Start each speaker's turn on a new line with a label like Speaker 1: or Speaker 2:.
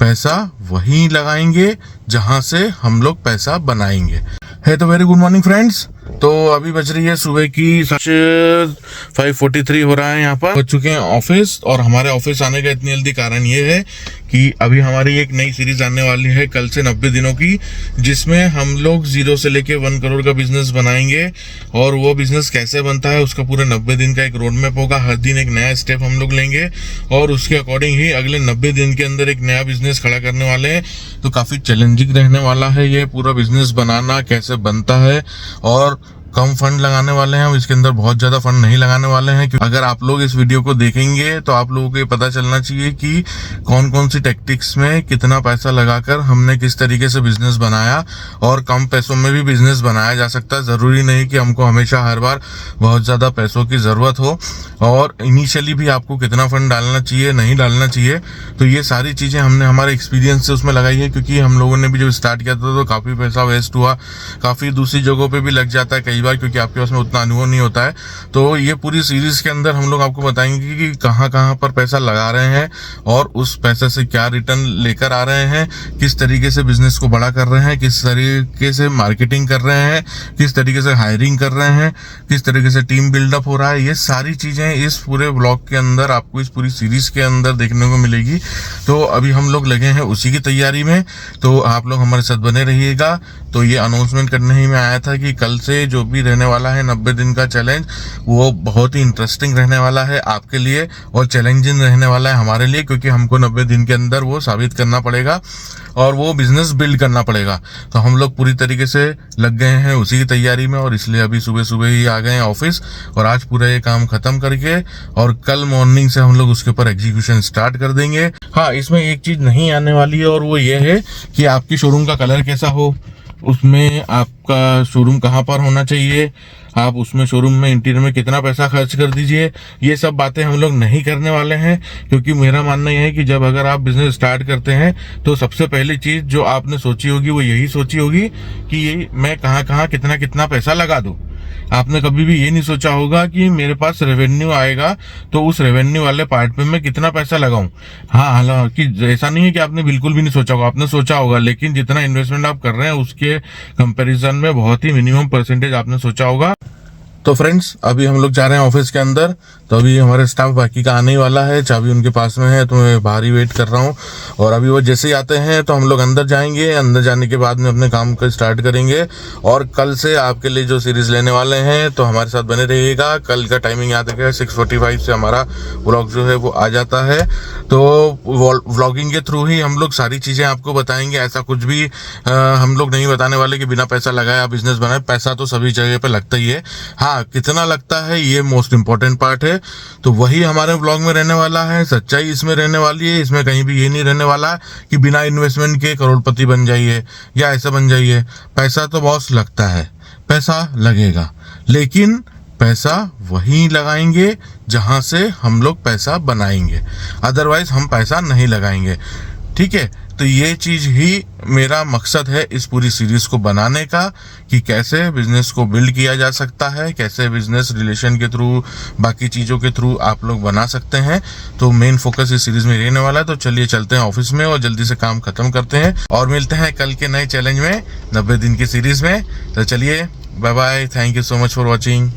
Speaker 1: पैसा वहीं लगाएंगे जहां से हम लोग पैसा बनाएंगे। है तो वेरी गुड मॉर्निंग फ्रेंड्स। तो अभी बज रही है सुबह की 5:43 हो रहा है। यहाँ पर पहुंच चुके हैं ऑफिस। और हमारे ऑफिस आने का इतनी जल्दी कारण ये है कि अभी हमारी एक नई सीरीज आने वाली है कल से 90 दिनों की, जिसमें हम लोग 0 से लेके 1 करोड़ का बिजनेस बनाएंगे। और वो बिजनेस कैसे बनता है उसका पूरा 90 दिन का एक रोड मैप होगा। हर दिन एक नया स्टेप हम लोग लेंगे और उसके अकॉर्डिंग ही अगले 90 दिन के अंदर एक नया बिजनेस खड़ा करने वाले हैं। तो काफी चैलेंजिंग रहने वाला है ये पूरा बिजनेस बनाना, कैसे बनता है। और कम फंड लगाने वाले हैं, इसके अंदर बहुत ज्यादा फंड नहीं लगाने वाले हैं। क्योंकि अगर आप लोग इस वीडियो को देखेंगे तो आप लोगों को ये पता चलना चाहिए कि कौन कौन सी टेक्टिक्स में कितना पैसा लगाकर हमने किस तरीके से बिजनेस बनाया। और कम पैसों में भी बिजनेस बनाया जा सकता है। जरूरी नहीं कि हमको हमेशा हर बार बहुत ज्यादा पैसों की जरूरत हो। और इनिशियली भी आपको कितना फंड डालना चाहिए, नहीं डालना चाहिए, तो ये सारी चीजें हमने हमारे एक्सपीरियंस से उसमें लगाई है। क्योंकि हम लोगों ने भी जब स्टार्ट किया था तो काफी पैसा वेस्ट हुआ, काफी दूसरी जगहों पे भी लग जाता है कई बार, क्योंकि आपके पास में उतना अनुभव नहीं होता है। तो ये पूरी सीरीज के अंदर हम लोग आपको बताएंगे कि कहाँ कहाँ पर पैसा लगा रहे हैं और उस पैसे से क्या रिटर्न लेकर आ रहे हैं, किस तरीके से बिजनेस को बड़ा कर रहे हैं, किस तरीके से मार्केटिंग कर रहे हैं, किस तरीके से हायरिंग कर रहे हैं, किस तरीके से टीम बिल्डअप हो रहा है। ये सारी चीजें इस पूरे ब्लॉग के अंदर आपको इस पूरी सीरीज के अंदर देखने को मिलेगी। तो अभी हम लोग लगे हैं उसी की तैयारी में, तो आप लोग हमारे साथ बने रहिएगा। तो ये अनाउंसमेंट करने ही में आया था कि कल से जो भी रहने वाला है 90 दिन का चैलेंज, वो बहुत ही इंटरेस्टिंग रहने वाला है आपके लिए और चैलेंजिंग रहने वाला है हमारे लिए। क्योंकि हमको 90 दिन के अंदर वो साबित करना पड़ेगा और वो बिजनेस बिल्ड करना पड़ेगा। तो हम लोग पूरी तरीके से लग गए हैं उसी की तैयारी में और इसलिए अभी सुबह सुबह ही आ गए हैं ऑफिस। और आज पूरा ये काम खत्म करके और कल मॉर्निंग से हम लोग उसके ऊपर एग्जीक्यूशन स्टार्ट कर देंगे। हाँ, इसमें एक चीज नहीं आने वाली है और वो ये है कि आपकी शोरूम का कलर कैसा हो, उसमें आपका शोरूम कहाँ पर होना चाहिए, आप उसमें शोरूम में इंटीरियर में कितना पैसा खर्च कर दीजिए, ये सब बातें हम लोग नहीं करने वाले हैं। क्योंकि मेरा मानना यह है कि जब अगर आप बिजनेस स्टार्ट करते हैं तो सबसे पहली चीज जो आपने सोची होगी वो यही सोची होगी कि ये मैं कहाँ कहाँ कितना कितना पैसा लगा दूं। आपने कभी भी ये नहीं सोचा होगा कि मेरे पास रेवेन्यू आएगा तो उस रेवेन्यू वाले पार्ट पे मैं कितना पैसा लगाऊं। हाँ, हालांकि ऐसा नहीं है कि आपने बिल्कुल भी नहीं सोचा होगा, आपने सोचा होगा, लेकिन जितना इन्वेस्टमेंट आप कर रहे हैं उसके कंपैरिजन में बहुत ही मिनिमम परसेंटेज आपने सोचा होगा। तो फ्रेंड्स, अभी हम लोग जा रहे हैं ऑफिस के अंदर। तो अभी हमारे स्टाफ बाकी का आने ही वाला है, चाबी उनके पास में है, तो मैं बाहर ही वेट कर रहा हूँ। और अभी वो जैसे ही आते हैं तो हम लोग अंदर जाएंगे। अंदर जाने के बाद में अपने काम को स्टार्ट करेंगे। और कल से आपके लिए जो सीरीज लेने वाले हैं तो हमारे साथ बने रहिएगा। कल का टाइमिंग याद रखिएगा, 6:45 से हमारा व्लॉग जो है वो आ जाता है। तो व्लॉगिंग के थ्रू ही हम लोग सारी चीज़ें आपको बताएंगे। ऐसा कुछ भी हम लोग नहीं बताने वाले कि बिना पैसा लगाए आप बिजनेस बनाए। पैसा तो सभी जगह पे लगता ही है। हाँ, कितना लगता है ये मोस्ट इंपॉर्टेंट पार्ट है। तो वही हमारे व्लॉग में रहने वाला है, सच्चाई इसमें रहने वाली है। इसमें कहीं भी ये नहीं रहने वाला कि बिना इन्वेस्टमेंट के करोड़पति बन जाइए या ऐसा बन जाइए। पैसा तो बॉस लगता है, पैसा लगेगा, लेकिन पैसा वहीं लगाएंगे जहां से हम लोग पैसा बनाएंगे। अदरवाइज हम पैसा नहीं लगाएंगे। ठीक है, तो ये चीज ही मेरा मकसद है इस पूरी सीरीज को बनाने का, कि कैसे बिजनेस को बिल्ड किया जा सकता है, कैसे बिजनेस रिलेशन के थ्रू, बाकी चीजों के थ्रू आप लोग बना सकते हैं। तो मेन फोकस इस सीरीज में रहने वाला है। तो चलिए चलते हैं ऑफिस में और जल्दी से काम खत्म करते हैं और मिलते हैं कल के नए चैलेंज में 90 दिन की सीरीज में। तो चलिए, bye bye, thank you so much for watching.